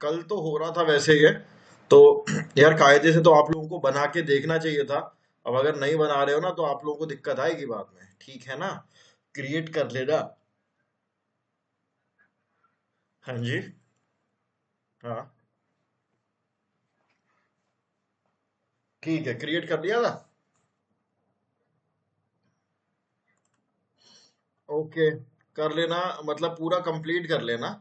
कल तो हो रहा था वैसे ही है। तो यार कायदे से तो आप लोगों को बना के देखना चाहिए था। अब अगर नहीं बना रहे हो ना तो आप लोगों को दिक्कत आएगी बाद में, ठीक है ना? क्रिएट कर लेना। हाँ जी। हाँ, ठीक है, क्रिएट कर लिया था। ओके, कर लेना। मतलब पूरा कंप्लीट कर लेना।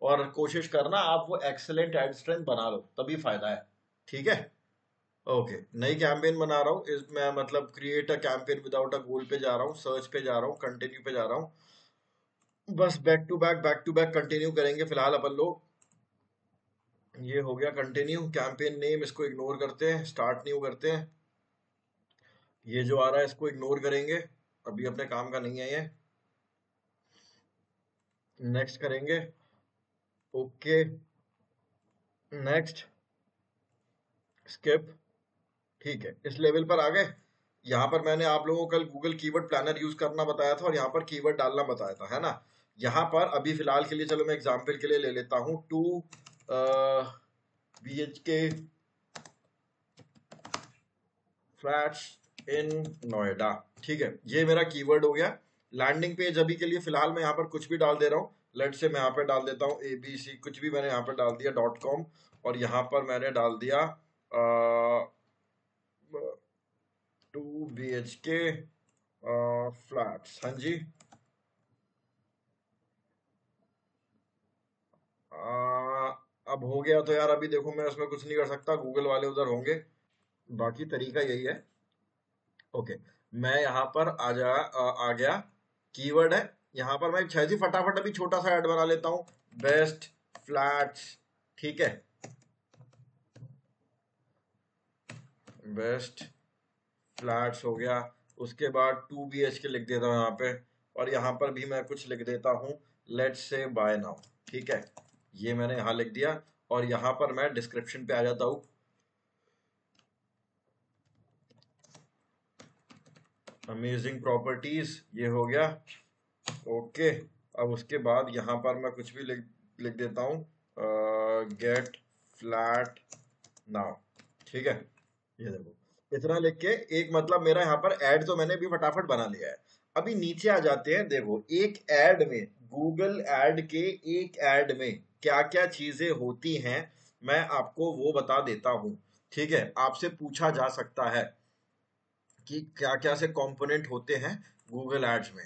और कोशिश करना आप वो एक्सेलेंट एड स्ट्रेंथ बना लो, तभी फायदा है। ठीक है। ओके, नई कैंपेन बना रहा हूँ इसमें, मतलब create a campaign without a goal पे जा रहा हूँ, सर्च पे जा रहा हूँ, कंटिन्यू पे जा रहा हूँ। बस बैक टू बैक कंटिन्यू करेंगे फिलहाल अपन लोग। ये हो गया कंटिन्यू। कैंपेन नेम इसको इग्नोर करते हैं, स्टार्ट न्यू करते हैं। ये जो आ रहा है इसको इग्नोर करेंगे, अभी अपने काम का नहीं है ये। नेक्स्ट करेंगे। Okay, next, skip. ठीक है, इस लेवल पर आ गए। यहाँ पर मैंने आप लोगों को कल गूगल कीवर्ड प्लानर यूज करना बताया था और यहाँ पर कीवर्ड डालना बताया था, है ना? यहाँ पर अभी फिलहाल के लिए चलो मैं एग्जांपल के लिए ले लेता हूँ, 2 BHK फ्लैट्स इन नोएडा। ठीक है, ये मेरा कीवर्ड हो गया। लैंडिंग पेज अभी के लिए फिलहाल मैं यहाँ पर कुछ भी डाल दे रहा हूँ। लेट से मैं यहाँ पर डाल देता हूँ ABC, कुछ भी मैंने यहाँ पर डाल दिया .com। और यहाँ पर मैंने डाल दिया 2 BHK फ्लैट्स। हाँ जी। आ, अब हो गया तो यार अभी देखो मैं उसमें कुछ नहीं कर सकता, गूगल वाले उधर होंगे। बाकी तरीका यही है। ओके, मैं यहाँ पर आ गया। कीवर्ड है यहाँ पर, मैं शायद ही फटाफट अभी छोटा सा ऐड बना लेता हूँ। Best flats. ठीक है, बेस्ट फ्लैट्स हो गया। उसके बाद 2 BHK लिख देता हूँ यहाँ पे। और यहाँ पर भी मैं कुछ लिख देता हूँ, लेट्स से बाय नाउ। ठीक है, ये मैंने यहाँ लिख दिया। और यहाँ पर मैं डिस्क्रिप्शन पे आ जाता हूँ। अमेजिंग प्रॉपर्टीज, ये हो गया। ओके, अब उसके बाद यहाँ पर मैं कुछ भी लिख लिख देता हूँ, गेट फ्लैट नाउ। ठीक है, ये देखो इतना लिख के एक, मतलब मेरा यहाँ पर ऐड तो मैंने भी फटाफट बना लिया है। अभी नीचे आ जाते हैं। देखो एक ऐड में, गूगल ऐड के एक ऐड में क्या क्या चीजें होती हैं, मैं आपको वो बता देता हूँ। ठीक है, आपसे पूछा जा सकता है कि क्या क्या से कंपोनेंट होते हैं गूगल एड्स में।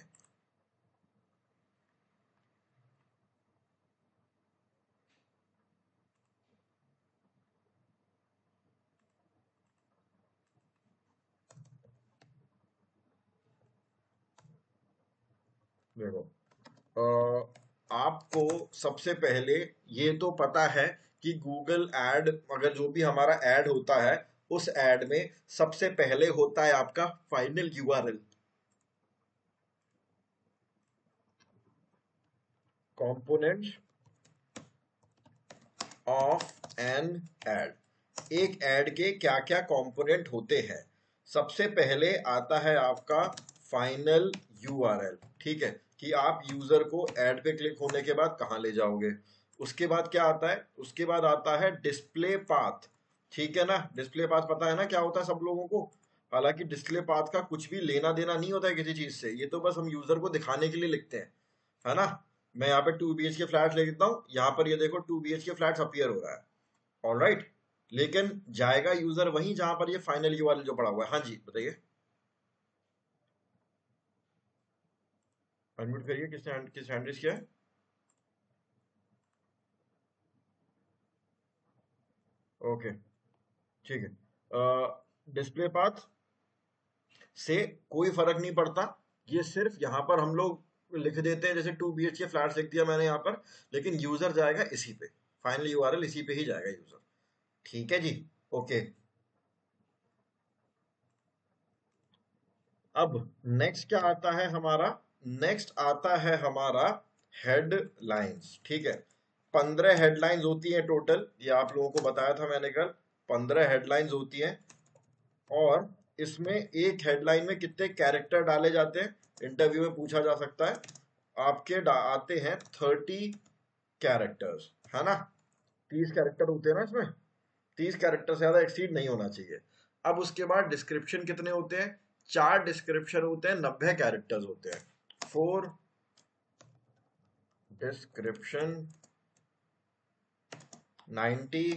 देखो, आपको सबसे पहले ये तो पता है कि गूगल ऐड, अगर जो भी हमारा ऐड होता है, उस ऐड में सबसे पहले होता है आपका final URL, components of an ad. एक ऐड के क्या क्या कंपोनेंट होते हैं? सबसे पहले आता है आपका फाइनल URL। ठीक है, कि आप यूजर को ऐड पे क्लिक होने के बाद कहाँ ले जाओगे। उसके बाद क्या आता है? उसके बाद आता है डिस्प्ले पाथ। ठीक है ना, डिस्प्ले पाथ पता है ना क्या होता है सब लोगों को? हालांकि डिस्प्ले पाथ का कुछ भी लेना देना नहीं होता है किसी चीज से, ये तो बस हम यूजर को दिखाने के लिए लिखते हैं, है ना? मैं यहाँ पे 2 BHK फ्लैट लिख देता हूँ, यहाँ पर ये देखो 2 BHK फ्लैट्स अपीयर हो रहा है। ऑल राइट, लेकिन जाएगा यूजर वहीं जहां पर ये फाइनल URL जो पड़ा हुआ है। हाँ जी, बताइए। अनम्यूट करिए, किस हैंड किया है? ओके, ठीक है। डिस्प्ले पाथ से कोई फर्क नहीं पड़ता, ये सिर्फ यहाँ पर हम लोग लिख देते हैं, जैसे 2 BHK फ्लैट्स लिख दिया मैंने यहाँ पर, लेकिन यूजर जाएगा इसी पे, फाइनल URL इसी पे ही जाएगा यूजर। ठीक है जी। ओके, अब नेक्स्ट क्या आता है हमारा? नेक्स्ट आता है हमारा हेडलाइंस। ठीक है, 15 हेडलाइंस होती हैं टोटल, ये आप लोगों को बताया था मैंने कल। 15 हेडलाइंस होती हैं। और इसमें एक हेडलाइन में कितने कैरेक्टर डाले जाते हैं, इंटरव्यू में पूछा जा सकता है। आपके आते हैं 30 कैरेक्टर्स, है ना? 30 कैरेक्टर होते हैं ना इसमें, 30 कैरेक्टर से ज्यादा एक्सीड नहीं होना चाहिए। अब उसके बाद डिस्क्रिप्शन कितने होते हैं, 4 डिस्क्रिप्शन होते हैं, 90 कैरेक्टर्स होते हैं। 4 डिस्क्रिप्शन 90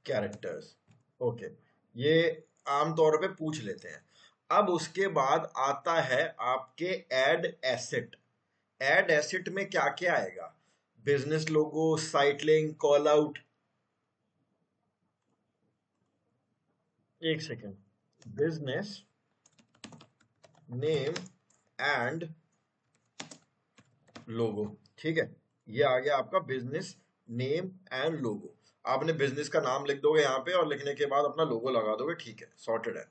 कैरेक्टर्स। ओके, ये आमतौर पे पूछ लेते हैं। अब उसके बाद आता है आपके एड एसेट। एड एसेट में क्या क्या आएगा, बिजनेस लोगो, साइट लिंक, कॉल आउट। एक second, business name and logo, ठीक है, ये आ गया आपका बिजनेस नेम एंड लोगो। आपने बिजनेस का नाम लिख दोगे यहाँ पे और लिखने के बाद अपना लोगो लगा दोगे, ठीक है, सॉर्टेड है।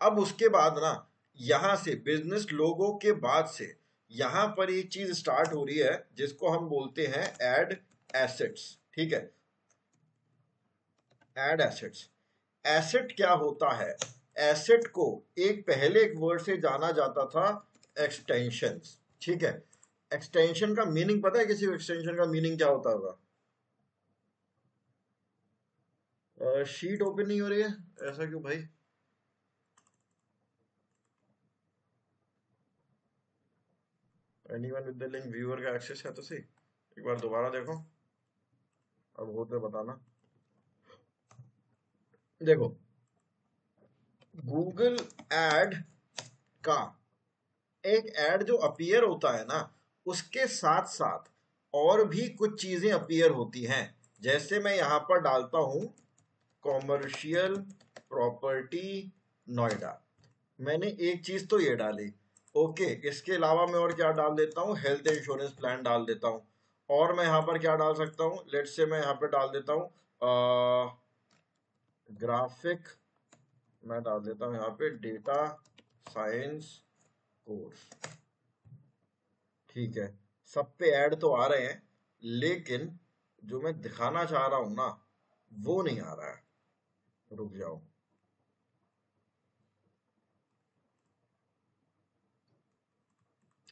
अब उसके बाद ना यहां से बिजनेस लोगो के बाद से यहां पर एक चीज स्टार्ट हो रही है जिसको हम बोलते हैं एड एसेट्स, ठीक है। एड एसेट्स, एसेट क्या होता है, एसेट को एक पहले एक वर्ड से जाना जाता था, एक्सटेंशंस, ठीक है। एक्सटेंशन का मीनिंग पता है किसी को, एक्सटेंशन का मीनिंग क्या होता होगा? शीट ओपन नहीं हो रही है, ऐसा क्यों भाई? Anyone with the link viewer का एक्सेस है तो सही, एक बार दोबारा देखो, अब हो तो बताना। देखो, गूगल एड का एक ऐड जो अपीयर होता है ना, उसके साथ साथ और भी कुछ चीजें अपीयर होती हैं। जैसे मैं यहां पर डालता हूं कॉमर्शियल प्रॉपर्टी नोएडा, मैंने एक चीज तो ये डाली, ओके। इसके अलावा मैं और क्या डाल देता हूँ, हेल्थ इंश्योरेंस प्लान डाल देता हूँ। और मैं यहाँ पर क्या डाल सकता हूँ, लेट्स से मैं यहाँ पर डाल देता हूँ ग्राफिक, मैं डाल देता हूँ यहाँ पे डेटा साइंस कोर्स, ठीक है। सब पे ऐड तो आ रहे हैं, लेकिन जो मैं दिखाना चाह रहा हूं ना वो नहीं आ रहा है, रुक जाओ।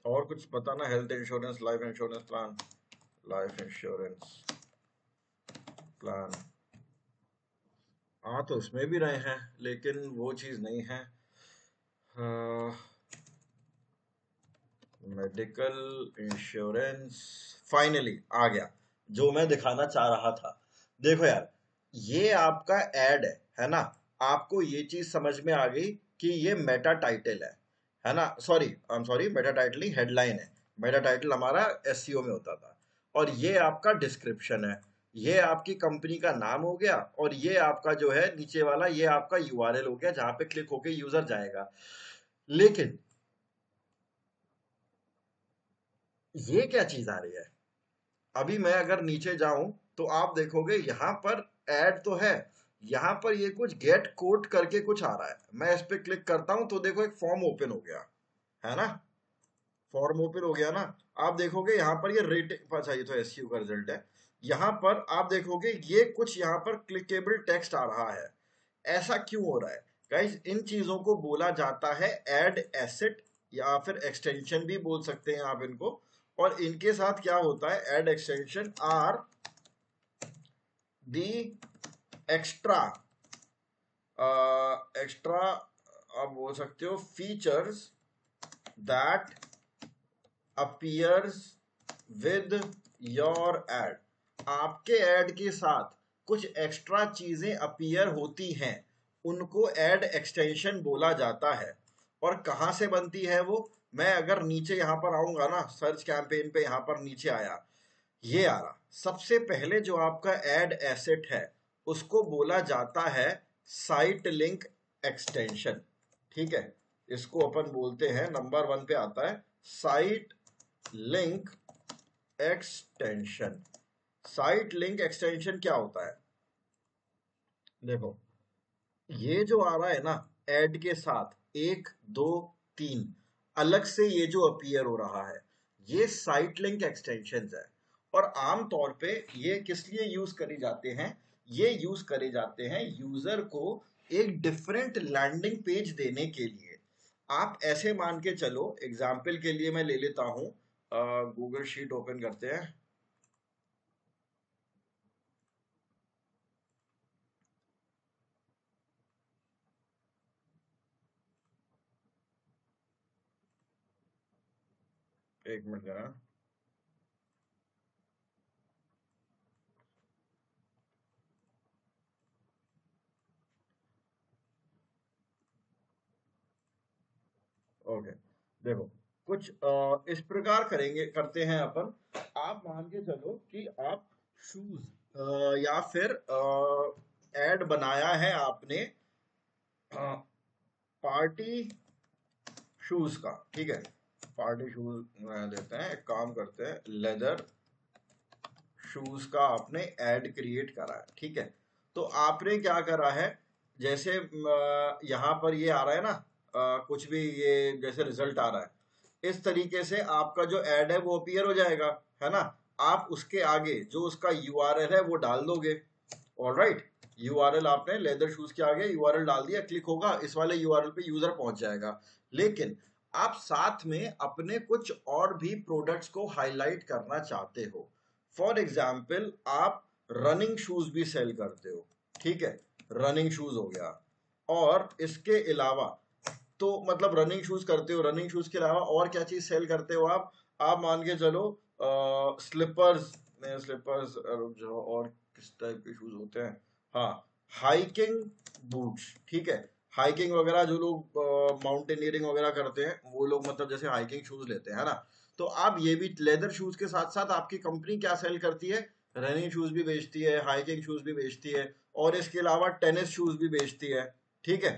और कुछ बताना, health insurance, life insurance plan, life insurance plan आ तो उसमें भी रहे हैं लेकिन वो चीज नहीं है। मेडिकल इंश्योरेंस, फाइनली आ गया जो मैं दिखाना चाह रहा था। देखो यार, ये आपका एड है ना, आपको ये चीज समझ में आ गई कि ये मेटा टाइटल है ना, sorry I am sorry, Meta title नहीं, हेडलाइन है। मेटा टाइटल हमारा एसईओ में होता था। और ये आपका डिस्क्रिप्शन है, ये आपकी कंपनी का नाम हो गया, और ये आपका जो है नीचे वाला ये आपका यूआरएल हो गया जहां पे क्लिक होके यूजर जाएगा। लेकिन ये क्या चीज आ रही है, अभी मैं अगर नीचे जाऊं तो आप देखोगे यहां पर ऐड तो है, यहां पर ये कुछ गेट कोट करके कुछ आ रहा है। मैं इस पे क्लिक करता हूं तो देखो एक फॉर्म ओपन हो गया, है ना, फॉर्म ओपन हो गया ना। आप देखोगे यहाँ पर ये रेटिंग, अच्छा ये तो एसईओ का रिजल्ट है। यहाँ पर आप देखोगे ये कुछ यहाँ पर क्लिकेबल टेक्स्ट आ रहा है। ऐसा क्यों हो रहा है गाइस, इन चीजों को बोला जाता है एड एसेट, या फिर एक्सटेंशन भी बोल सकते हैं आप इनको। और इनके साथ क्या होता है, ad extension are the extra, extra आप बोल सकते हो features that appears with your ad. आपके एड के साथ कुछ एक्स्ट्रा चीजें अपीयर होती हैं, उनको एड एक्सटेंशन बोला जाता है। और कहां से बनती है वो, मैं अगर नीचे यहां पर आऊंगा ना, सर्च कैंपेन पे यहां पर नीचे आया, ये आ रहा, सबसे पहले जो आपका एड एसेट है उसको बोला जाता है साइट लिंक एक्सटेंशन, ठीक है। इसको अपन बोलते हैं, नंबर 1 पे आता है site link extension. Site link extension क्या होता है, देखो ये जो आ रहा है ना ऐड के साथ, 1 2 3 अलग से ये जो अपीयर हो रहा है, ये साइट लिंक एक्सटेंशन है। और आमतौर पे ये किस लिए यूज करी जाते हैं, ये यूज करे जाते हैं यूजर को एक डिफरेंट लैंडिंग पेज देने के लिए। आप ऐसे मान के चलो, एग्जाम्पल के लिए मैं ले लेता हूं, गूगल शीट ओपन करते हैं। एक मिनट जरा। ओके, देखो कुछ इस प्रकार करेंगे, करते हैं अपन। आप मान के चलो कि आप शूज या फिर एड बनाया है आपने पार्टी शूज का, ठीक है। पार्टी शूज देते हैं, एक काम करते हैं, लेदर शूज का आपने एड क्रिएट करा है, ठीक है। तो आपने क्या करा है, जैसे यहाँ पर ये आ रहा है ना, कुछ भी ये जैसे रिजल्ट आ रहा है, इस तरीके से आपका जो एड है वो अपीयर हो जाएगा, है ना। आप उसके आगे जो उसका यूआरएल है वो डाल दोगे। ऑलराइट, यूआरएल आपने लेदर शूज के आगे यूआरएल डाल दिया, क्लिक होगा, इस वाले यूआरएल पे यूजर पहुंच जाएगा। लेकिन आप साथ में अपने कुछ और भी प्रोडक्ट्स को हाईलाइट करना चाहते हो। फॉर एग्जाम्पल, आप रनिंग शूज भी सेल करते हो, ठीक है। रनिंग शूज हो गया, और इसके अलावा, तो मतलब रनिंग शूज करते हो, रनिंग शूज के अलावा और क्या चीज सेल करते हो आप मान के चलो स्लीपर्स में, स्लीपर्स जो और किस टाइप के शूज होते हैं, हाँ, हाइकिंग बूट्स, ठीक है। हाइकिंग वगैरह जो लोग माउंटेनियरिंग वगैरह करते हैं वो लोग, मतलब जैसे हाइकिंग शूज लेते हैं, है ना। तो आप ये भी लेदर शूज के साथ साथ आपकी कंपनी क्या सेल करती है, रनिंग शूज भी बेचती है, हाइकिंग शूज भी बेचती है, और इसके अलावा टेनिस शूज भी बेचती है, ठीक है।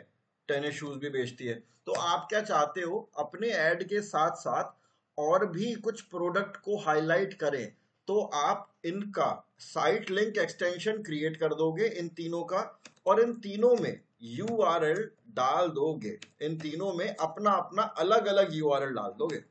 टेनिस शूज भी बेचती है। तो आप क्या चाहते हो, अपने ऐड के साथ साथ और भी कुछ प्रोडक्ट को हाईलाइट करें, तो आप इनका साइट लिंक एक्सटेंशन क्रिएट कर दोगे इन तीनों का, और इन तीनों में यूआरएल डाल दोगे, इन तीनों में अपना अपना अलग अलग यूआरएल डाल दोगे,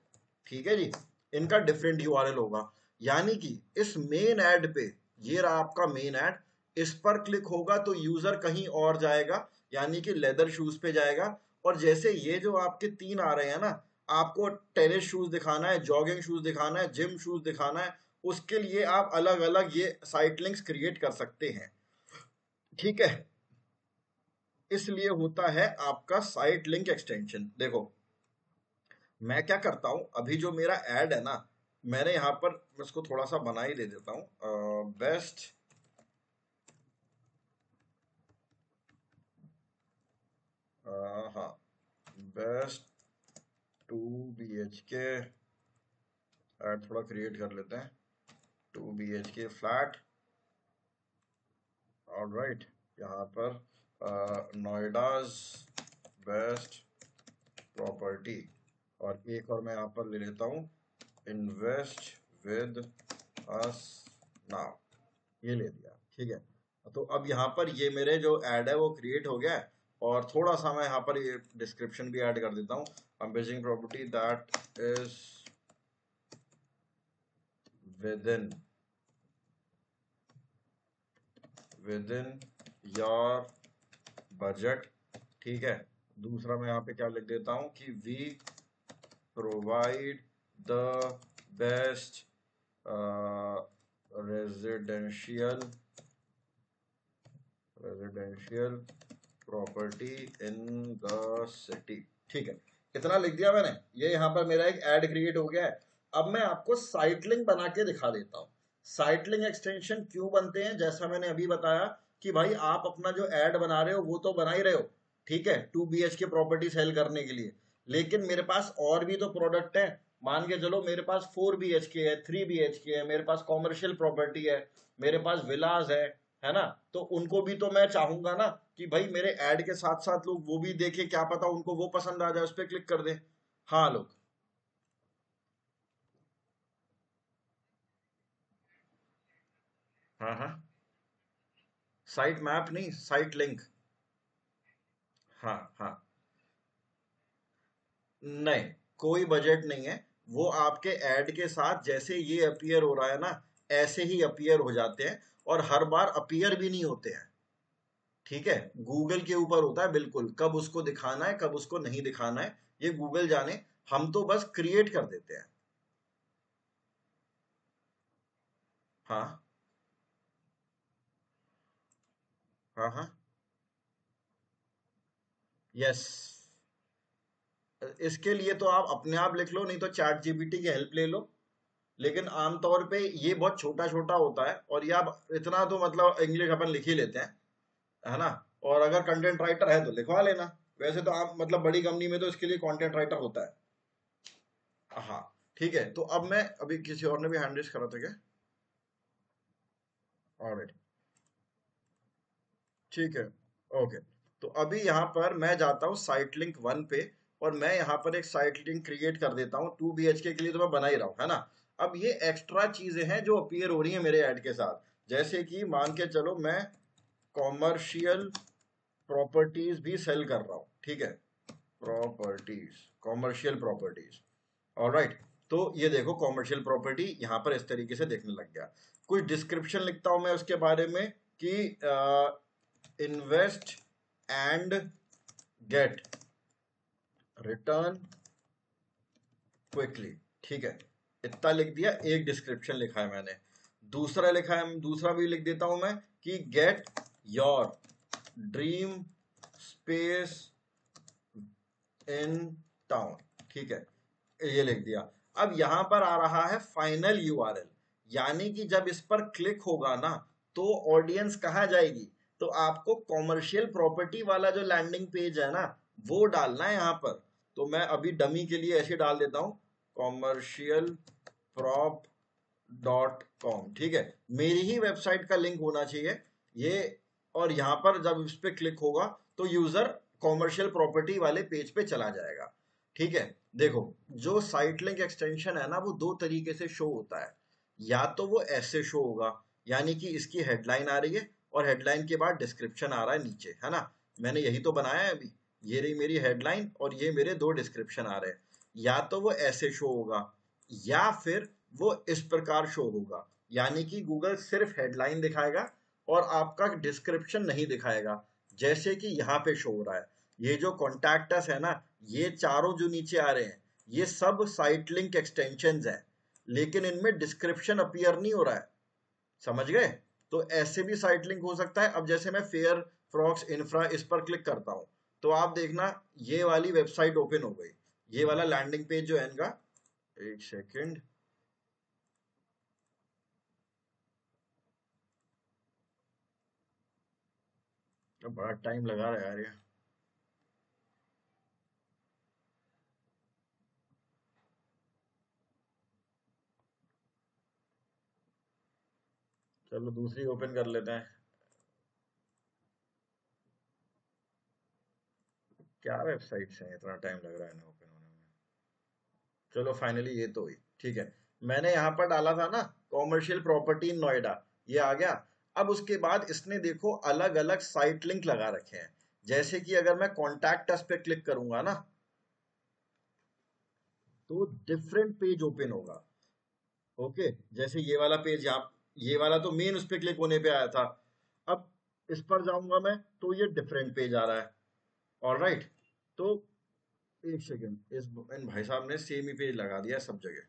ठीक है जी। इनका डिफरेंट यूआरएल होगा, यानी कि इस मेन ऐड पे, ये रहा आपका मेन ऐड, इस पर क्लिक होगा तो यूजर कहीं और जाएगा, यानी कि लेदर शूज पे जाएगा। और जैसे ये जो आपके तीन आ रहे हैं ना, आपको टेनिस शूज दिखाना है, जॉगिंग शूज दिखाना है, जिम शूज दिखाना है, उसके लिए आप अलग अलग ये साइट लिंक्स क्रिएट कर सकते हैं, ठीक है। इसलिए होता है आपका साइट लिंक एक्सटेंशन। देखो मैं क्या करता हूं, अभी जो मेरा ऐड है ना, मैंने यहां पर, मैं इसको थोड़ा सा बना ही दे देता हूं, बेस्ट, हाँ, बेस्ट 2 BHK ऐड थोड़ा क्रिएट कर लेते हैं, 2 BHK फ्लैट। ऑलराइट, यहाँ पर नोएडाज बेस्ट प्रॉपर्टी, और एक और मैं यहाँ पर ले लेता हूँ, इन्वेस्ट विद अस नाउ, ये ले दिया, ठीक है। तो अब यहाँ पर ये मेरे जो ऐड है वो क्रिएट हो गया है, और थोड़ा सा मैं यहाँ पर ये डिस्क्रिप्शन भी ऐड कर देता हूँ, amazing property that is with in your budget, ठीक है। दूसरा मैं यहाँ पे क्या लिख देता हूँ कि we provide the best residential residential property in the city, ठीक है। इतना लिख दिया मैंने, ये यहाँ पर मेरा एक ऐड क्रिएट हो गया है। अब मैं आपको साइट लिंक बना के दिखा देता हूँ। साइट लिंक एक्सटेंशन क्यों बनते हैं, जैसा मैंने अभी बताया कि भाई आप अपना जो ऐड बना रहे हो वो तो बना ही रहे हो, ठीक है, 2 BHK प्रॉपर्टी सेल करने के लिए। लेकिन मेरे पास और भी तो प्रोडक्ट है, मान के चलो मेरे पास 4 BHK है, 3 BHK है, मेरे पास कॉमर्शियल प्रॉपर्टी है, मेरे पास विलाज है ना। तो उनको भी तो मैं चाहूंगा ना कि भाई मेरे ऐड के साथ साथ लोग वो भी देखें, क्या पता उनको वो पसंद आ जाए, उस पर क्लिक कर दे। हाँ लोग, हाँ हाँ, साइट मैप नहीं, साइट लिंक। हाँ हाँ, नहीं, कोई बजट नहीं है, वो आपके ऐड के साथ जैसे ये अपीयर हो रहा है ना, ऐसे ही अपीयर हो जाते हैं, और हर बार अपीयर भी नहीं होते हैं, ठीक है। गूगल के ऊपर होता है बिल्कुल, कब उसको दिखाना है कब उसको नहीं दिखाना है, ये गूगल जाने, हम तो बस क्रिएट कर देते हैं। हाँ हाँ हाँ, यस, इसके लिए तो आप अपने आप लिख लो, नहीं तो चैट जीपीटी की हेल्प ले लो। लेकिन आमतौर पे ये बहुत छोटा छोटा होता है, और ये आप इतना तो मतलब इंग्लिश अपन लिख ही लेते हैं, है ना। और अगर कंटेंट राइटर है तो लिखवा लेना। वैसे तो आप मतलब बड़ी कंपनी में तो इसके लिए कंटेंट राइटर होता है। हाँ ठीक है, तो अब मैं अभी किसी और ने भी हैंड रेज करा था क्या? ऑलराइट, ठीक है, ओके। तो अभी यहाँ पर मैं जाता हूँ साइट लिंक 1 पे, और मैं यहाँ पर एक साइट लिंक क्रिएट कर देता हूँ 2 BHK के लिए, तो मैं बना ही रहा हूँ, है ना। अब ये एक्स्ट्रा चीजें हैं जो अपीयर हो रही है मेरे ऐड के साथ, जैसे कि मान के चलो मैं कॉमर्शियल प्रॉपर्टीज भी सेल कर रहा हूँ, ठीक है, प्रॉपर्टीज, कॉमर्शियल प्रॉपर्टीज, ऑलराइट। तो ये देखो कॉमर्शियल प्रॉपर्टी यहाँ पर इस तरीके से देखने लग गया। कुछ डिस्क्रिप्शन लिखता हूं मैं उसके बारे में कि invest and get return quickly, ठीक है, इतना लिख दिया, एक डिस्क्रिप्शन लिखा है मैंने। दूसरा लिखा है, दूसरा भी लिख देता हूं मैं कि get your dream space in town, ठीक है, ये लिख दिया। अब यहां पर आ रहा है फाइनल यूआरएल, यानी कि जब इस पर क्लिक होगा ना, तो ऑडियंस कहाँ जाएगी? तो आपको कॉमर्शियल प्रॉपर्टी वाला जो लैंडिंग पेज है ना, वो डालना है यहाँ पर। तो मैं अभी डमी के लिए ऐसे डाल देता हूँ, कॉमर्शियल प्रॉप .com, ठीक है, मेरी ही वेबसाइट का लिंक होना चाहिए ये। और यहाँ पर जब इस पे क्लिक होगा तो यूजर कॉमर्शियल प्रॉपर्टी वाले पेज पे चला जाएगा, ठीक है। देखो, जो साइट लिंक एक्सटेंशन है ना, वो दो तरीके से शो होता है। या तो वो ऐसे शो होगा, यानी कि इसकी हेडलाइन आ रही है और हेडलाइन के बाद डिस्क्रिप्शन आ रहा है नीचे, है ना। मैंने यही तो बनाया है अभी, ये रही मेरी हेडलाइन और ये मेरे दो डिस्क्रिप्शन आ रहे हैं। या तो वो ऐसे शो होगा, या फिर वो इस प्रकार शो होगा, यानी कि गूगल सिर्फ हेडलाइन दिखाएगा और आपका डिस्क्रिप्शन नहीं दिखाएगा, जैसे कि यहाँ पे शो हो रहा है। ये जो कॉन्टैक्टस है ना, ये चारों जो नीचे आ रहे हैं, ये सब साइट लिंक एक्सटेंशंस हैं, लेकिन इनमें डिस्क्रिप्शन अपीयर नहीं हो रहा है, समझ गए। तो ऐसे भी साइट लिंक हो सकता है। अब जैसे मैं फेयर फ्रॉक्स इंफ्रा इस पर क्लिक करता हूँ, तो आप देखना ये वाली वेबसाइट ओपन हो गई, ये वाला लैंडिंग पेज जो है इनका। एक सेकेंड, बड़ा टाइम लगा रहा है यार ये। चलो दूसरी ओपन कर लेते हैं। क्या वेबसाइट्स हैं, इतना टाइम लग रहा है इन्हें ओपन होने में। चलो फाइनली ये तो हुई, ठीक है। मैंने यहाँ पर डाला था ना कॉमर्शियल प्रॉपर्टी इन नोएडा, ये आ गया। अब उसके बाद इसने देखो अलग अलग साइट लिंक लगा रखे हैं, जैसे कि अगर मैं कॉन्टैक्ट अस पे क्लिक करूंगा ना, तो डिफरेंट पेज ओपन होगा। ओके, जैसे ये वाला पेज, यहाँ ये वाला तो मेन उस पे क्लिक होने पे आया था। अब इस पर जाऊंगा मैं तो ये डिफरेंट पेज आ रहा है, ऑलराइट। तो एक सेकेंड, इन भाई साहब ने सेम ही पेज लगा दिया सब जगह।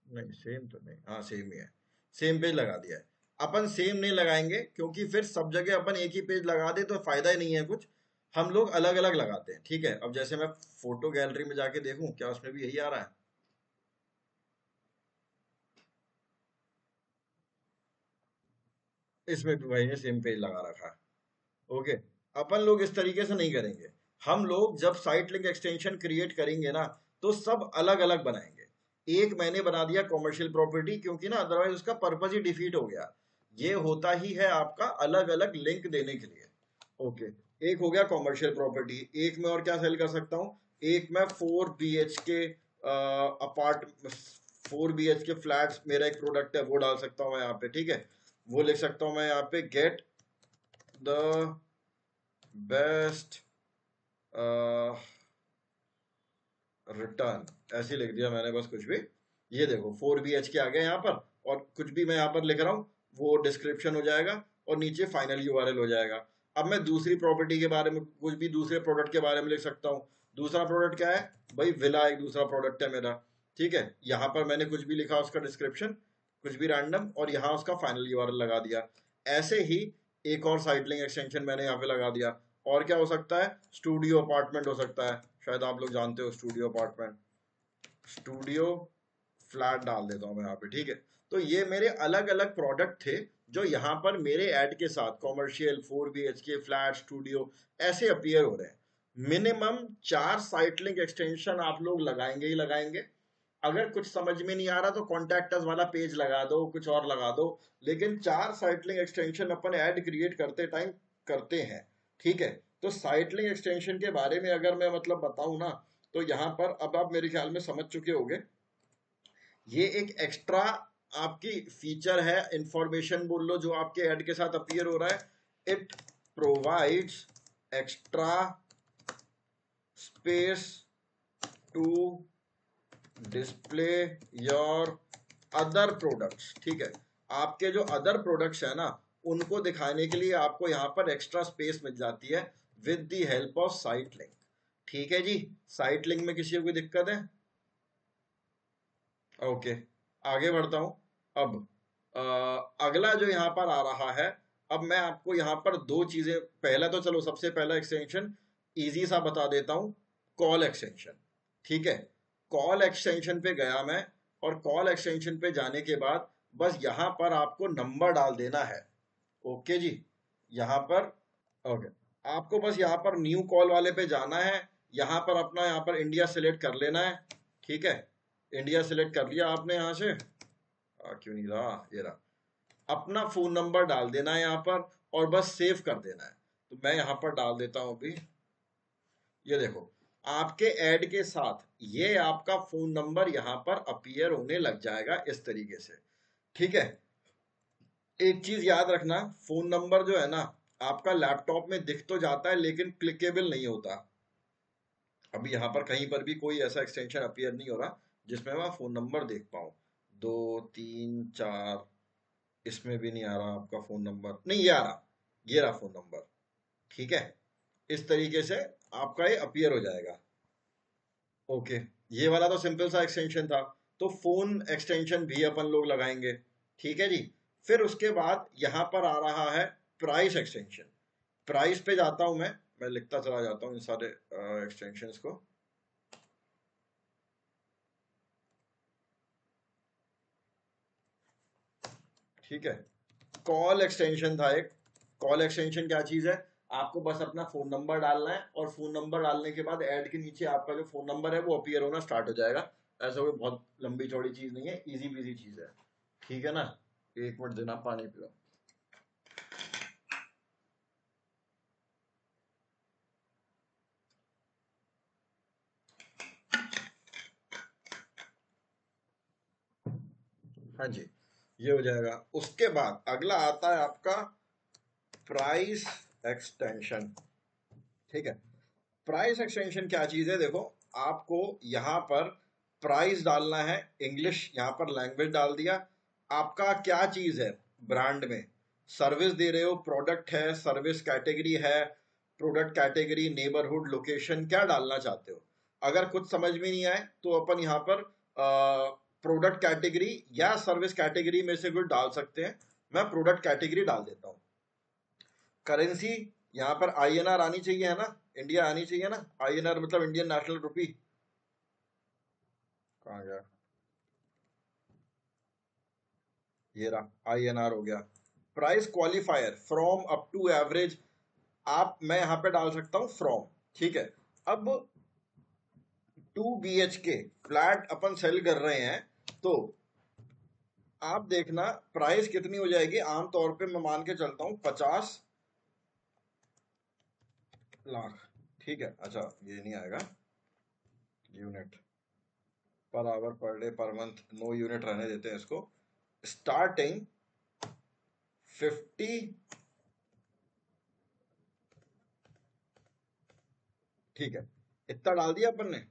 नहीं सेम तो नहीं, हाँ सेम ही है, सेम पेज लगा दिया है। अपन सेम नहीं लगाएंगे, क्योंकि फिर सब जगह अपन एक ही पेज लगा दे तो फायदा ही नहीं है कुछ। हम लोग अलग अलग लगाते हैं, ठीक है। अब जैसे मैं फोटो गैलरी में जाके देखूं क्या उसमें भी यही आ रहा है। इसमें भी भाई ने सेम पेज लगा रखा है, ओके। अपन लोग इस तरीके से नहीं करेंगे। हम लोग जब साइट लिंक एक्सटेंशन क्रिएट करेंगे ना, तो सब अलग अलग बनाएंगे। एक मैंने बना दिया कॉमर्शियल प्रॉपर्टी, क्योंकि ना अदरवाइज उसका पर्पज ही डिफीट हो गया। ये होता ही है आपका अलग अलग लिंक देने के लिए, ओके। एक हो गया कॉमर्शियल प्रॉपर्टी, एक में और क्या सेल कर सकता हूँ, एक में 4 BHK अपार्ट 4 BHK फ्लैट्स मेरा एक प्रोडक्ट है, वो डाल सकता हूँ मैं यहाँ पे, ठीक है। वो लिख सकता हूँ मैं यहाँ पे, गेट द बेस्ट रिटर्न, ऐसे लिख दिया मैंने बस कुछ भी। ये देखो 4 BHK आ गया यहाँ पर, और कुछ भी मैं यहाँ पर लिख रहा हूँ वो डिस्क्रिप्शन हो जाएगा, और नीचे फाइनल यूआरएल हो जाएगा। अब मैं दूसरी प्रॉपर्टी के बारे में, कुछ भी दूसरे प्रोडक्ट के बारे में लिख सकता हूँ। दूसरा प्रोडक्ट क्या है भाई, विला एक दूसरा प्रोडक्ट है मेरा, ठीक है। यहाँ पर मैंने कुछ भी लिखा उसका डिस्क्रिप्शन, कुछ भी रैंडम, और यहाँ उसका फाइनल यूआरएल लगा दिया। ऐसे ही एक और साइट लिंक एक्सटेंशन मैंने यहाँ पे लगा दिया, और क्या हो सकता है, स्टूडियो अपार्टमेंट हो सकता है, शायद आप लोग जानते हो स्टूडियो अपार्टमेंट, स्टूडियो फ्लैट डाल देता हूं मैं यहाँ पे, ठीक है। तो ये मेरे अलग अलग प्रोडक्ट थे जो यहाँ पर मेरे ऐड के साथ कॉमर्शियल 4 BHK फ्लैट स्टूडियो ऐसे अपीयर हो रहे हैं। मिनिमम 4 साइट लिंक एक्सटेंशन आप लोग लगाएंगे ही लगाएंगे। अगर कुछ समझ में नहीं आ रहा तो कॉन्टैक्ट अस वाला पेज लगा दो, कुछ और लगा दो, लेकिन 4 साइट लिंक एक्सटेंशन अपन ऐड क्रिएट करते टाइम करते हैं, ठीक है। तो साइट लिंक एक्सटेंशन के बारे में अगर मैं मतलब बताऊं ना, तो यहाँ पर अब आप मेरे ख्याल में समझ चुके होंगे, ये एक एक्स्ट्रा आपकी फीचर है, इंफॉर्मेशन बोल लो, जो आपके ऐड के साथ अपीयर हो रहा है। It provides extra space to display your other products, ठीक है। आपके जो अदर प्रोडक्ट्स है ना, उनको दिखाने के लिए आपको यहाँ पर एक्स्ट्रा स्पेस मिल जाती है with the help of site link, ठीक है जी। साइट लिंक में किसी को कोई दिक्कत है? ओके, आगे बढ़ता हूं। अब अगला जो यहाँ पर आ रहा है, अब मैं आपको यहाँ पर दो चीजें, पहला तो चलो सबसे पहला एक्सटेंशन इजी सा बता देता हूँ, कॉल एक्सटेंशन, ठीक है। कॉल एक्सटेंशन पे गया मैं, और कॉल एक्सटेंशन पे जाने के बाद बस यहाँ पर आपको नंबर डाल देना है, ओके जी। यहाँ पर ओके, आपको बस यहाँ पर न्यू कॉल वाले पे जाना है, यहाँ पर अपना यहाँ पर इंडिया सिलेक्ट कर लेना है, ठीक है। इंडिया सिलेक्ट कर लिया आपने, यहाँ से क्यों नहीं रहा, ये रहा। अपना फोन नंबर डाल देना है यहाँ पर, और बस सेव कर देना है। तो मैं यहाँ पर डाल देता हूँ अभी, ये देखो आपके ऐड के साथ ये आपका फोन नंबर यहाँ पर अपीयर होने लग जाएगा इस तरीके से, ठीक है। एक चीज याद रखना, फोन नंबर जो है ना आपका लैपटॉप में दिख तो जाता है लेकिन क्लिकेबल नहीं होता। अभी यहाँ पर कहीं पर भी कोई ऐसा एक्सटेंशन अपीयर नहीं हो रहा जिसमें मैं फोन नंबर देख पाऊँ। 2 3 4, इसमें भी नहीं आ रहा आपका फोन नंबर, नहीं ये आ रहा, ये रहा फोन नंबर, ठीक है। इस तरीके से आपका ये अपीयर हो जाएगा, ओके। ये वाला तो सिंपल सा एक्सटेंशन था। तो फोन एक्सटेंशन भी अपन लोग लगाएंगे, ठीक है जी। फिर उसके बाद यहाँ पर आ रहा है प्राइस एक्सटेंशन। प्राइस पे जाता हूं मैं लिखता चला जाता हूँ इन सारे एक्सटेंशंस को। ठीक है, कॉल एक्सटेंशन था एक। कॉल एक्सटेंशन क्या चीज है, आपको बस अपना फोन नंबर डालना है, और फोन नंबर डालने के बाद ऐड के नीचे आपका जो फोन नंबर है वो अपीयर होना स्टार्ट हो जाएगा। ऐसा कोई बहुत लंबी चौड़ी चीज नहीं है, इजी बिजी चीज है, ठीक है ना। 1 मिनट देना, पानी पियो। हाँ जी, ये हो जाएगा। उसके बाद अगला आता है आपका प्राइस एक्सटेंशन, ठीक है। प्राइस एक्सटेंशन क्या चीज है, देखो आपको यहाँ पर प्राइस डालना है, इंग्लिश यहाँ पर लैंग्वेज डाल दिया। आपका क्या चीज है ब्रांड में, सर्विस दे रहे हो, प्रोडक्ट है, सर्विस कैटेगरी है, प्रोडक्ट कैटेगरी, नेबरहुड, लोकेशन, क्या डालना चाहते हो। अगर कुछ समझ में नहीं आए तो अपन यहाँ पर प्रोडक्ट कैटेगरी या सर्विस कैटेगरी में से कुछ डाल सकते हैं। मैं प्रोडक्ट कैटेगरी डाल देता हूँ। करेंसी यहाँ पर INR आनी चाहिए है ना, इंडिया आनी चाहिए ना, INR मतलब इंडियन नेशनल रुपी। कहाँ गया, ये रहा, INR हो गया। Price qualifier from up to average, आप मैं यहाँ पे डाल सकता हूँ फ्रॉम, ठीक है। अब 2 BHK फ्लैट अपन सेल कर रहे हैं, तो आप देखना प्राइस कितनी हो जाएगी। आमतौर पे मैं मान के चलता हूँ 50 लाख, ठीक है। अच्छा ये नहीं आएगा, unit per hour, per day, per month, no unit रहने देते हैं इसको। स्टार्टिंग 50, ठीक है, इतना डाल दिया अपन ने।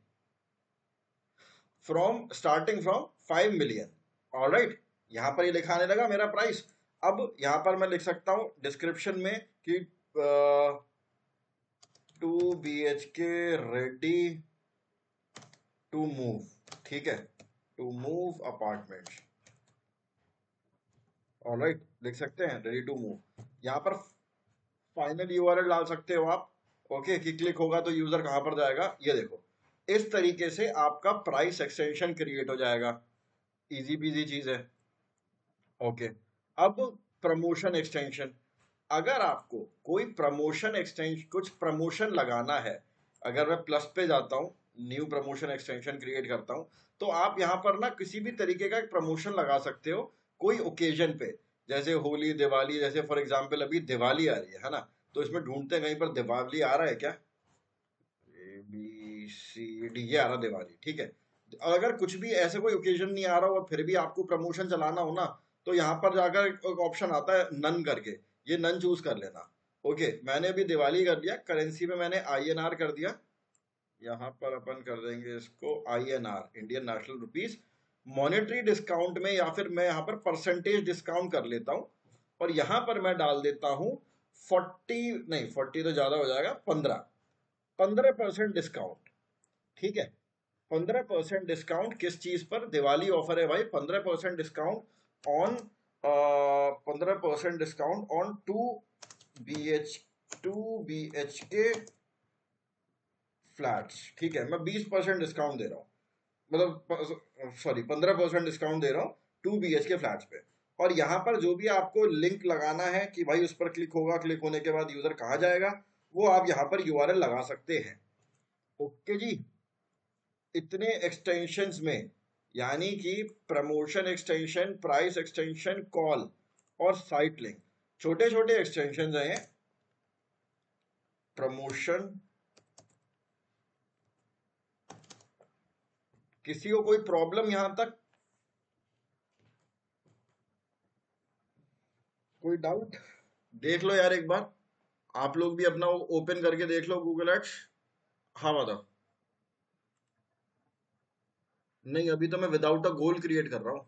From starting from 5 million, alright. यहां पर ये लिखाने लगा मेरा प्राइस। अब यहां पर मैं लिख सकता हूं डिस्क्रिप्शन में कि 2 BHK रेडी टू मूव, ठीक है, टू मूव अपार्टमेंट, ऑलराइट, लिख सकते हैं रेडी टू मूव। यहाँ पर फाइनल URL डाल सकते हो आप, ओके, कि क्लिक होगा तो यूजर कहां पर जाएगा, ये देखो इस तरीके से आपका प्राइस एक्सटेंशन क्रिएट हो जाएगा। इजी पीजी चीज है। ओके, अब प्रमोशन एक्सटेंशन, अगर आपको कोई प्रमोशन एक्सटेंशन, कुछ प्रमोशन लगाना है, अगर मैं प्लस पे जाता हूँ, न्यू प्रमोशन एक्सटेंशन क्रिएट करता हूँ, तो आप यहाँ पर ना किसी भी तरीके का एक प्रमोशन लगा सकते हो कोई ओकेजन पे, जैसे होली, दिवाली, जैसे फॉर एग्जांपल अभी दिवाली आ रही है ना, तो इसमें ढूंढते हैं कहीं पर दिवाली आ रहा है क्या, ए बी सी डी, ये आ रहा दिवाली, ठीक है। अगर कुछ भी ऐसे कोई ओकेजन नहीं आ रहा हो और फिर भी आपको प्रमोशन चलाना हो ना, तो यहाँ पर जाकर एक ऑप्शन आता है नन करके, ये नन चूज कर लेना। ओके, मैंने अभी दिवाली कर दिया, करेंसी में मैंने INR कर दिया, यहाँ पर अपन कर देंगे इसको INR, Indian national rupees. Monetary discount में या फिर मैं यहाँ पर परसेंटेज डिस्काउंट कर लेता हूँ, और यहाँ पर मैं डाल देता हूँ 40, नहीं 40 तो ज्यादा हो जाएगा, 15% डिस्काउंट, ठीक है। 15% डिस्काउंट किस चीज पर, दिवाली ऑफर है भाई, 15% discount on, 15% discount on 2 BHK flats, ठीक है। मैं 20% डिस्काउंट दे रहा हूँ, मतलब सॉरी 15% डिस्काउंट दे रहा हूँ 2 BHK फ्लैट्स पे। और यहाँ पर जो भी आपको लिंक लगाना है कि भाई उस पर क्लिक होगा, क्लिक होने के बाद यूजर कहाँ जाएगा, वो आप यहाँ पर URL लगा सकते हैं। ओके जी, इतने एक्सटेंशंस में, यानी कि promotion extension, price extension, call और साइट लिंक, छोटे छोटे एक्सटेंशन हैं। प्रमोशन, किसी को कोई प्रॉब्लम यहां तक, कोई डाउट, देख लो यार एक बार, आप लोग भी अपना ओपन करके देख लो गूगल एड्स। हाँ बताओ। नहीं, अभी तो मैं विदाउट अ गोल क्रिएट कर रहा हूँ,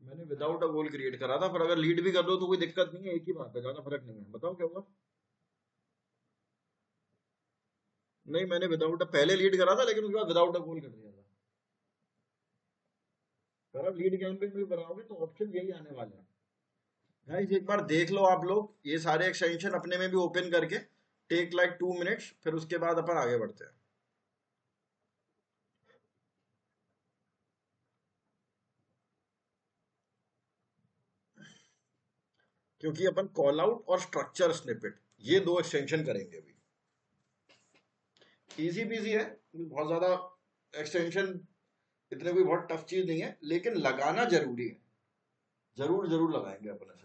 मैंने विदाउट अ गोल क्रिएट करा था, पर अगर लीड भी कर दो तो कोई दिक्कत नहीं है, एक ही बात है, ज्यादा फर्क नहीं है। बताओ क्या हुआ। नहीं, मैंने विदाउट अ पहले लीड करा था, लेकिन उसके बाद विदाउट अ गोल कर दिया था। अगर आप लीड कैंपेन भी बनाओगे तो ऑप्शन यही आने वाले हैं। गाइस एक बार देख लो आप लोग ये सारे एक्सटेंशन अपने में भी ओपन करके, टेक लाइक 2 मिनट्स, फिर उसके बाद अपन आगे बढ़ते हैं। क्योंकि अपन कॉल आउट और स्ट्रक्चर स्निपेट, ये दो एक्सटेंशन करेंगे अभी। इजी पीजी है, बहुत ज्यादा एक्सटेंशन, इतने कोई बहुत टफ चीज नहीं है, लेकिन लगाना जरूरी है, जरूर जरूर लगाएंगे अपन ऐसे।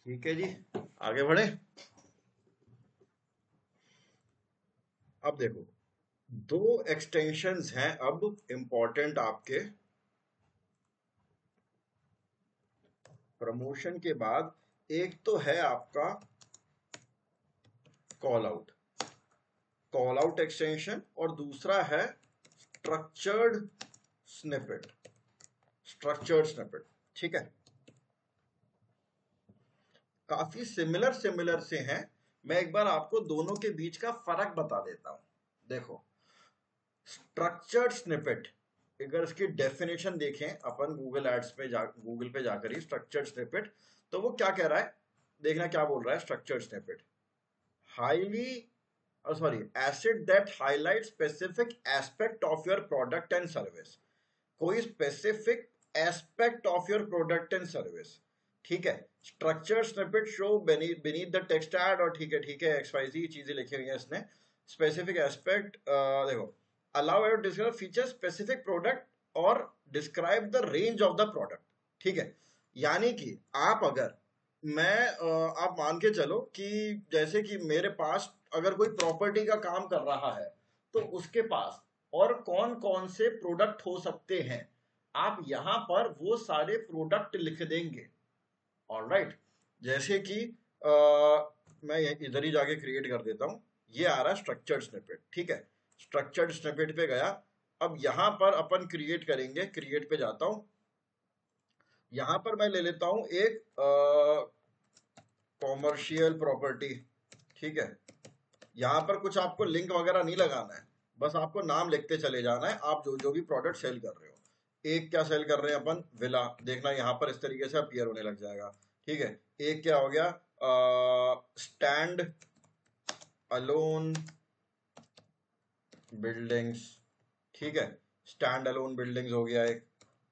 ठीक है जी, आगे बढ़े। अब देखो, दो एक्सटेंशंस हैं अब इंपॉर्टेंट आपके प्रमोशन के बाद। एक तो है आपका call out, call out extension, और दूसरा है स्ट्रक्चर्ड स्निपेट, स्ट्रक्चर्ड स्निपेट, ठीक है। काफी सिमिलर सिमिलर से हैं। मैं एक बार आपको दोनों के बीच का फर्क बता देता हूं। देखो, स्ट्रक्चर्ड स्निपेट, अगर इसकी डेफिनेशन देखें अपन गूगल एड्स पे गूगल पे जाकर ही स्ट्रक्चर्ड स्निपेट, तो वो क्या कह रहा है, देखना क्या बोल रहा है। Structured snippet, highly, sorry, asset that highlights specific aspect of your product and service, कोई specific aspect of your product and service, ठीक है। Structure snippet show beneath the text ad, और ठीक है XYZ चीजें लिखी हुई हैं इसने। स्पेसिफिक एस्पेक्ट, देखो, allow to describe feature specific product और describe the range of the product, ठीक है। यानी कि आप अगर, मैं आप मान के चलो कि जैसे कि मेरे पास अगर कोई प्रॉपर्टी का काम कर रहा है, तो उसके पास और कौन कौन से प्रोडक्ट हो सकते हैं, आप यहां पर वो सारे प्रोडक्ट लिख देंगे। ऑलराइट, जैसे कि मैं इधर ही जाके क्रिएट कर देता हूं। ये आ रहा है स्ट्रक्चर्ड स्निपेट, ठीक है। स्ट्रक्चर्ड स्निपेट पे गया। अब यहां पर अपन क्रिएट करेंगे, क्रिएट पे जाता हूं। यहां पर मैं ले लेता हूं एक कॉमर्शियल प्रॉपर्टी, ठीक है। यहाँ पर कुछ आपको लिंक वगैरह नहीं लगाना है, बस आपको नाम लिखते चले जाना है, आप जो जो भी प्रोडक्ट सेल कर रहे हो। एक क्या सेल कर रहे हैं अपन, विला, देखना यहाँ पर इस तरीके से अपीयर होने लग जाएगा, ठीक है। एक क्या हो गया, स्टैंड अलोन बिल्डिंग्स, ठीक है। स्टैंड अलोन बिल्डिंग्स हो गया एक।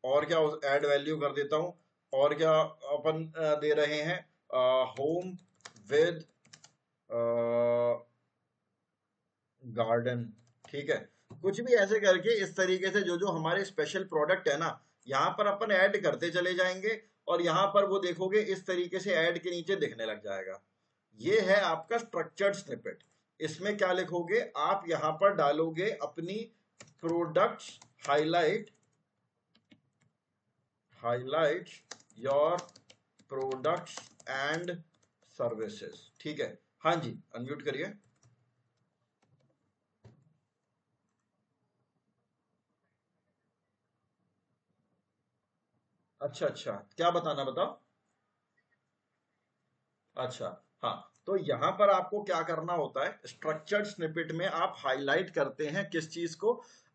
और क्या ऐड वैल्यू कर देता हूँ, और क्या अपन दे रहे हैं, होम विद गार्डन, ठीक है। कुछ भी ऐसे करके इस तरीके से जो जो हमारे स्पेशल प्रोडक्ट है ना, यहाँ पर अपन ऐड करते चले जाएंगे, और यहाँ पर वो देखोगे इस तरीके से ऐड के नीचे दिखने लग जाएगा। ये है आपका स्ट्रक्चर्ड स्निपेट। इसमें क्या लिखोगे आप, यहाँ पर डालोगे अपनी products, highlight highlight your products and services, ठीक है। हाँ जी, अनम्यूट करिए। अच्छा अच्छा, क्या बताना, बताओ। अच्छा, हाँ। तो यहां पर आपको क्या करना होता है, स्ट्रक्चर्ड स्निपेट में आप हाईलाइट करते हैं किस चीज को,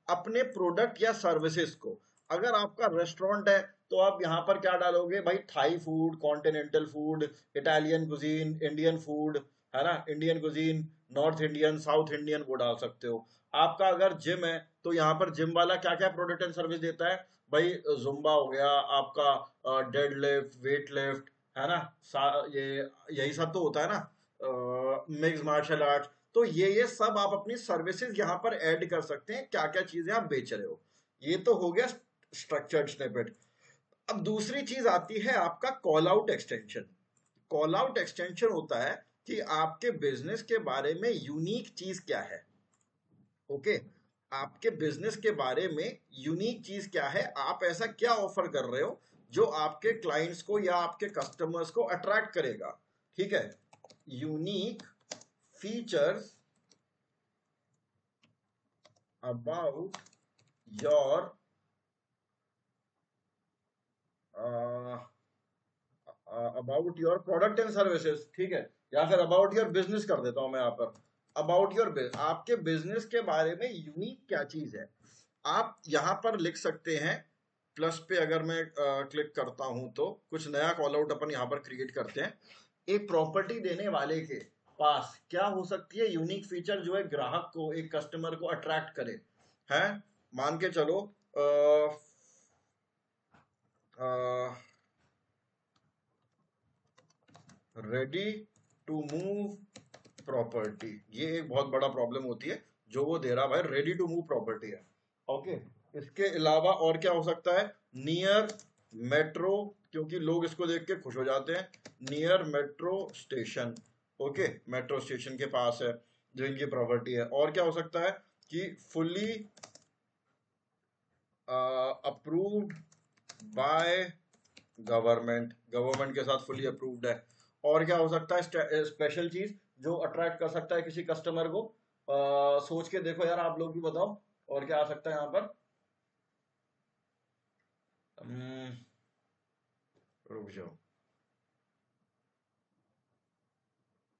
अपने प्रोडक्ट या सर्विसेज को। अगर आपका रेस्टोरेंट है तो आप यहां पर क्या डालोगे भाई, Thai food, continental food, Italian cuisine, Indian food, है ना, Indian cuisine, north Indian, south Indian, वो डाल सकते हो। आपका अगर जिम है तो यहाँ पर जिम वाला क्या क्या प्रोडक्ट एंड सर्विस देता है भाई, जुम्बा हो गया आपका, डेड लिफ्ट, वेट लिफ्ट, है ना, ये यही सब तो होता है ना, मिक्स मार्शल आर्ट। तो ये सब आप अपनी सर्विसेज यहाँ पर ऐड कर सकते हैं, क्या क्या चीजें आप बेच रहे हो। ये तो हो गया स्ट्रक्चर्ड स्निपेट। अब दूसरी चीज आती है आपका call out extension. Call out extension होता है कि आपके बिजनेस के बारे में यूनिक चीज क्या है। ओके, आपके बिजनेस के बारे में यूनिक चीज क्या है, आप ऐसा क्या ऑफर कर रहे हो जो आपके क्लाइंट्स को या आपके कस्टमर्स को अट्रैक्ट करेगा, ठीक है। Unique features about your about your product and services, ठीक है। या फिर अबाउट योर बिजनेस कर देता हूं मैं यहाँ पर, अबाउट योर बिजनेस, आपके बिजनेस के बारे में यूनिक क्या चीज है, आप यहां पर लिख सकते हैं। प्लस पे अगर मैं क्लिक करता हूं तो कुछ नया कॉल आउट अपन यहां पर क्रिएट करते हैं। एक प्रॉपर्टी देने वाले के पास क्या हो सकती है यूनिक फीचर, जो है ग्राहक को, एक कस्टमर को अट्रैक्ट करे, है। मान के चलो रेडी टू मूव प्रॉपर्टी, ये एक बहुत बड़ा प्रॉब्लम होती है जो वो दे रहा भाई, रेडी टू मूव प्रॉपर्टी है। ओके, इसके अलावा और क्या हो सकता है, नियर मेट्रो, क्योंकि लोग इसको देख के खुश हो जाते हैं, near metro station. Okay, metro station के पास है जो इनकी प्रॉपर्टी है। और क्या हो सकता है कि fully approved by government, government के साथ फुली अप्रूव्ड है। और क्या हो सकता है स्पेशल चीज जो अट्रैक्ट कर सकता है किसी कस्टमर को, सोच के देखो यार, आप लोग भी बताओ और क्या आ सकता है यहाँ पर। हम्म, रुक जाओ।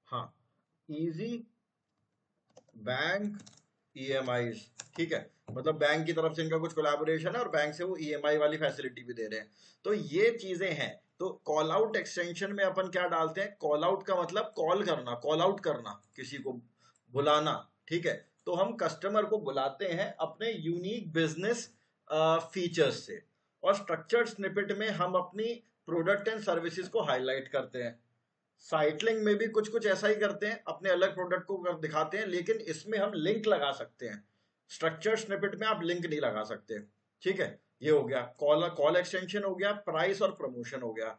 हाँ, इजी बैंक ईएमआईज, ठीक है। मतलब बैंक की तरफ से इनका कुछ कोलैबोरेशन है और बैंक से वो ईएमआई वाली फैसिलिटी भी दे रहे हैं। तो ये चीजें हैं। तो कॉल आउट एक्सटेंशन में अपन क्या डालते हैं, कॉल आउट का मतलब कॉल करना, कॉल आउट करना, किसी को बुलाना, ठीक है। तो हम कस्टमर को बुलाते हैं अपने यूनिक बिजनेस फीचर्स से। और स्ट्रक्चर्ड स्निपेट में हम अपनी प्रोडक्ट एंड सर्विसेज को हाईलाइट करते हैं। साइटलिंग में भी कुछ कुछ ऐसा ही करते हैं, अपने अलग प्रोडक्ट को दिखाते हैं, लेकिन इसमें हम लिंक लगा सकते हैं। स्ट्रक्चर स्निपेट में आप लिंक नहीं लगा सकते, ठीक है। ये हो गया कॉल कॉल एक्सटेंशन, हो गया प्राइस और प्रमोशन, हो गया।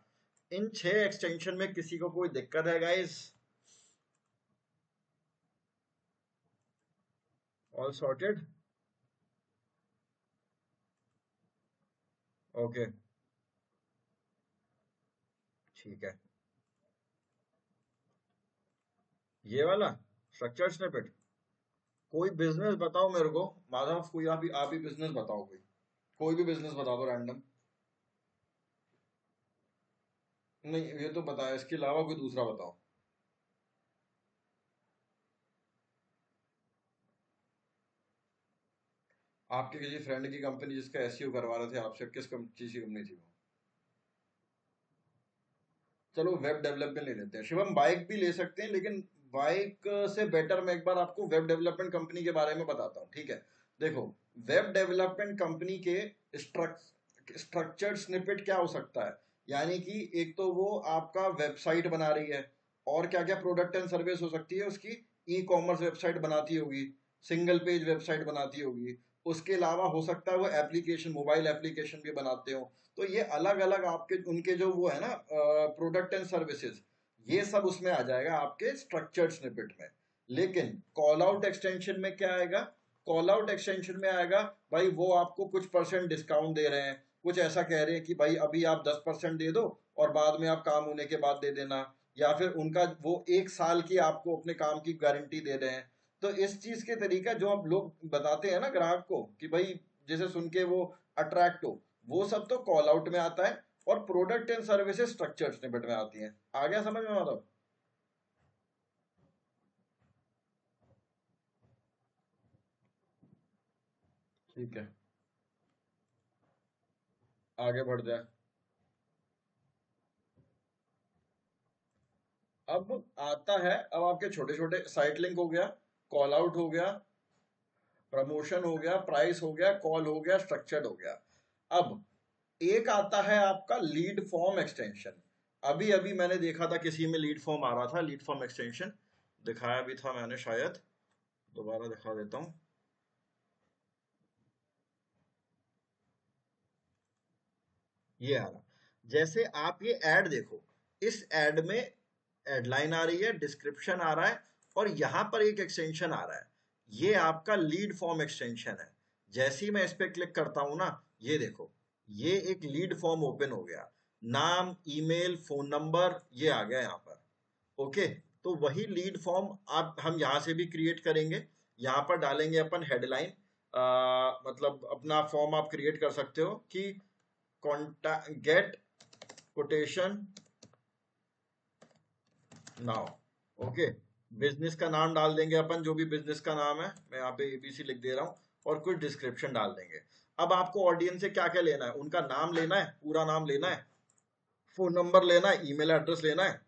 इन 6 एक्सटेंशन में किसी को कोई दिक्कत है गाइस? All sorted. ओके, ठीक है। ये वाला स्ट्रक्चर स्निपेट, कोई बिजनेस बताओ मेरे को माधव, कोई आप ही बिजनेस बताओ, कोई कोई भी बिजनेस बता दो रैंडम। नहीं ये तो बताया, इसके अलावा कोई दूसरा बताओ। आपके किसी फ्रेंड की कंपनी जिसका एसईओ करवा रहे थे आपसे, किस चीज की कंपनी थी वो? चलो वेब डेवलपमेंट ले लेते हैं शिवम, बाइक भी ले सकते हैं, लेकिन बाइक से बेटर मैं एक बार आपको वेब डेवलपमेंट कंपनी के बारे में बताता हूँ, ठीक है। देखो, वेब डेवलपमेंट कंपनी के स्ट्रक्चर्ड स्निपेट क्या हो सकता है, यानी कि एक तो वो आपका वेबसाइट बना रही है, और क्या क्या प्रोडक्ट एंड सर्विस हो सकती है उसकी, ई कॉमर्स वेबसाइट बनाती होगी, सिंगल पेज वेबसाइट बनाती होगी, उसके अलावा हो सकता है वो एप्लीकेशन, मोबाइल एप्लीकेशन भी बनाते हो। तो ये अलग अलग आपके उनके जो वो है ना प्रोडक्ट एंड सर्विसेज, ये सब उसमें आ जाएगा आपके स्ट्रक्चर्ड स्निपेट में। लेकिन कॉल आउट एक्सटेंशन में क्या आएगा, कॉल आउट एक्सटेंशन में आएगा भाई वो आपको कुछ परसेंट डिस्काउंट दे रहे हैं, कुछ ऐसा कह रहे हैं कि भाई अभी आप 10% दे दो और बाद में आप काम होने के बाद दे देना, या फिर उनका वो 1 साल की आपको अपने काम की गारंटी दे रहे हैं। तो इस चीज के तरीका जो आप लोग बताते हैं ना ग्राहक को कि भाई जैसे सुन के वो अट्रैक्ट हो, वो सब तो कॉल आउट में आता है, और product and services structured snippet में आती हैं। आ गया समझ में मतलब? ठीक है, आगे बढ़ जाए। अब आता है, अब आपके छोटे छोटे साइट लिंक हो गया, कॉल आउट हो गया, प्रमोशन हो गया, प्राइस हो गया, कॉल हो गया, स्ट्रक्चर्ड हो गया। अब एक आता है आपका लीड फॉर्म एक्सटेंशन। अभी अभी मैंने देखा था किसी में लीड फॉर्म आ रहा था, लीड फॉर्म एक्सटेंशन दिखाया भी था मैंने शायद, दोबारा दिखा देता हूँ। ये आ रहा, जैसे आप ये ऐड देखो, इस ऐड में हेडलाइन आ रही है, डिस्क्रिप्शन आ रहा है, और यहां पर एक एक्सटेंशन आ रहा है, ये आपका लीड फॉर्म एक्सटेंशन है। जैसे ही मैं इस पे क्लिक करता हूं ना, ये देखो, ये एक लीड फॉर्म ओपन हो गया, नाम, ईमेल, फोन नंबर, ये आ गया यहाँ पर। ओके, तो वही लीड फॉर्म आप हम यहाँ से भी क्रिएट करेंगे। यहाँ पर डालेंगे अपन हेडलाइन, मतलब अपना फॉर्म आप क्रिएट कर सकते हो कि contact get quotation now. Okay, business का नाम डाल देंगे अपन, जो भी बिजनेस का नाम है, मैं यहाँ पे एबीसी लिख दे रहा हूँ, और कुछ डिस्क्रिप्शन डाल देंगे। अब आपको ऑडियंस से क्या क्या लेना है, उनका नाम लेना है, पूरा नाम लेना है, फोन नंबर लेना है, ईमेल एड्रेस लेना है,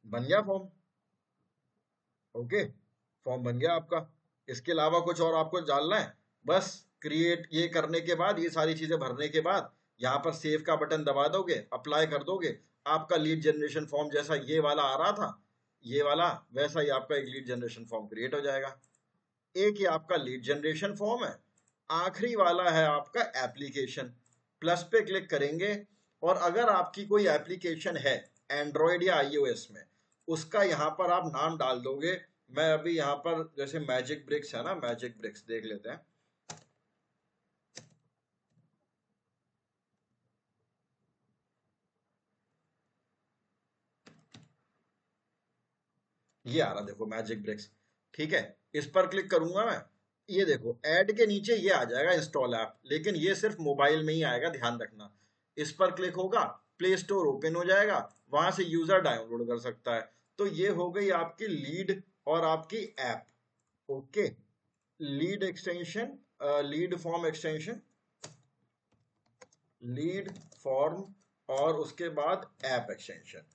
बन गया फॉर्म। ओके, फॉर्म बन गया आपका। इसके अलावा कुछ और आपको डालना है? बस क्रिएट ये करने के बाद, ये सारी चीजें भरने के बाद, यहाँ पर सेव का बटन दबा दोगे, अप्लाई कर दोगे, आपका लीड जनरेशन फॉर्म जैसा ये वाला आ रहा था, ये वाला वैसा ही आपका एक लीड जनरेशन फॉर्म क्रिएट हो जाएगा। एक ही आपका लीड जनरेशन फॉर्म है। आखिरी वाला है आपका एप्लीकेशन। प्लस पे क्लिक करेंगे, और अगर आपकी कोई एप्लीकेशन है एंड्रॉयड या आईओएस में, उसका यहाँ पर आप नाम डाल दोगे। मैं अभी यहाँ पर जैसे मैजिक ब्रिक्स है ना, मैजिक ब्रिक्स देख लेते हैं। ये आ रहा देखो मैजिक ब्रिक्स, ठीक है। इस पर क्लिक करूंगा मैं, ये देखो ऐड के नीचे ये आ जाएगा इंस्टॉल ऐप, लेकिन ये सिर्फ मोबाइल में ही आएगा, ध्यान रखना। इस पर क्लिक होगा, प्ले स्टोर ओपन हो जाएगा, वहां से यूजर डाउनलोड कर सकता है। तो ये हो गई आपकी लीड और आपकी app. Okay, lead extension, lead form extension, lead form, और उसके बाद ऐप एक्सटेंशन।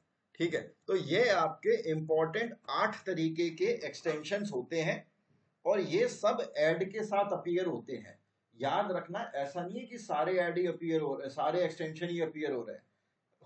ठीक है, तो ये आपके इंपॉर्टेंट 8 तरीके के एक्सटेंशंस होते हैं, और ये सब ऐड के साथ अपीयर होते हैं। याद रखना, ऐसा नहीं है कि सारे ऐड ही अपीयर हो रहे, सारे एक्सटेंशन ही अपीयर हो रहे हैं।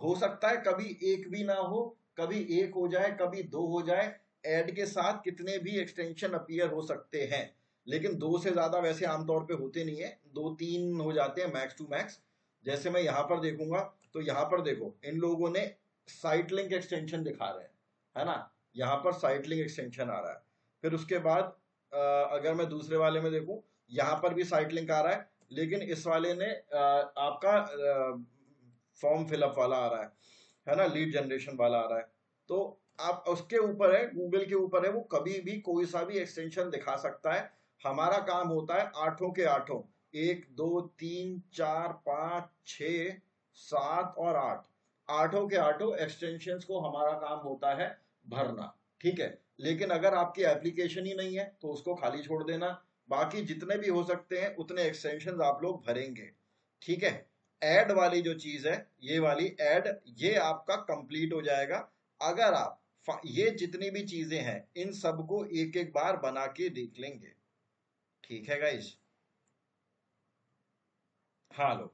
हो सकता है कभी एक भी ना हो, कभी एक हो जाए, कभी दो हो जाए। ऐड के साथ कितने भी एक्सटेंशन अपीयर हो सकते हैं, लेकिन दो से ज्यादा वैसे आमतौर पे होते नहीं है, 2-3 हो जाते हैं मैक्स टू मैक्स। जैसे मैं यहाँ पर देखूंगा, तो यहाँ पर देखो इन लोगों ने साइट लिंक एक्सटेंशन दिखा रहे हैं, है ना, यहाँ पर साइट लिंक एक्सटेंशन आ रहा है। फिर उसके बाद अगर मैं दूसरे वाले में देखूं, यहाँ पर भी साइट लिंक आ रहा है, लेकिन इस वाले ने आपका फॉर्म फिलअप वाला आ रहा है ना, लीड जनरेशन वाला आ रहा है। तो आप उसके ऊपर है, गूगल के ऊपर है, वो कभी भी कोई सा भी एक्सटेंशन दिखा सकता है। हमारा काम होता है आठों के आठों, 1 2 3 4 5 6 7 और 8, आठों के आठों एक्सटेंशंस को हमारा काम होता है भरना। ठीक है, लेकिन अगर आपकी एप्लीकेशन ही नहीं है तो उसको खाली छोड़ देना, बाकी जितने भी हो सकते हैं उतने एक्सटेंशंस आप लोग भरेंगे। ठीक है, ऐड वाली जो चीज है, ये वाली ऐड, ये आपका कंप्लीट हो जाएगा अगर आप ये जितनी भी चीजें हैं इन सबको एक एक बार बना के देख लेंगे। ठीक है गाइस। हाँ लोग।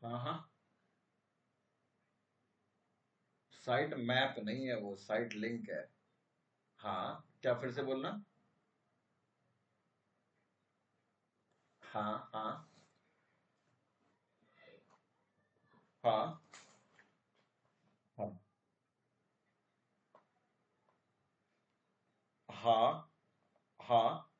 हाँ हाँ, साइट मैप नहीं है, वो साइट लिंक है। हाँ, क्या फिर से बोलना। हाँ हाँ हाँ हाँ हाँ हाँ,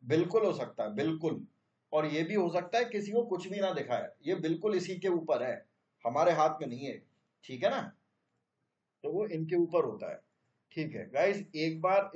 बिल्कुल हो सकता है, बिल्कुल। और ये भी हो सकता है किसी को कुछ भी ना दिखाए, ये बिल्कुल इसी के ऊपर है, हमारे हाथ में नहीं है। ठीक है ना, तो वो इनके ऊपर होता है। ठीक है गाइस, एक बार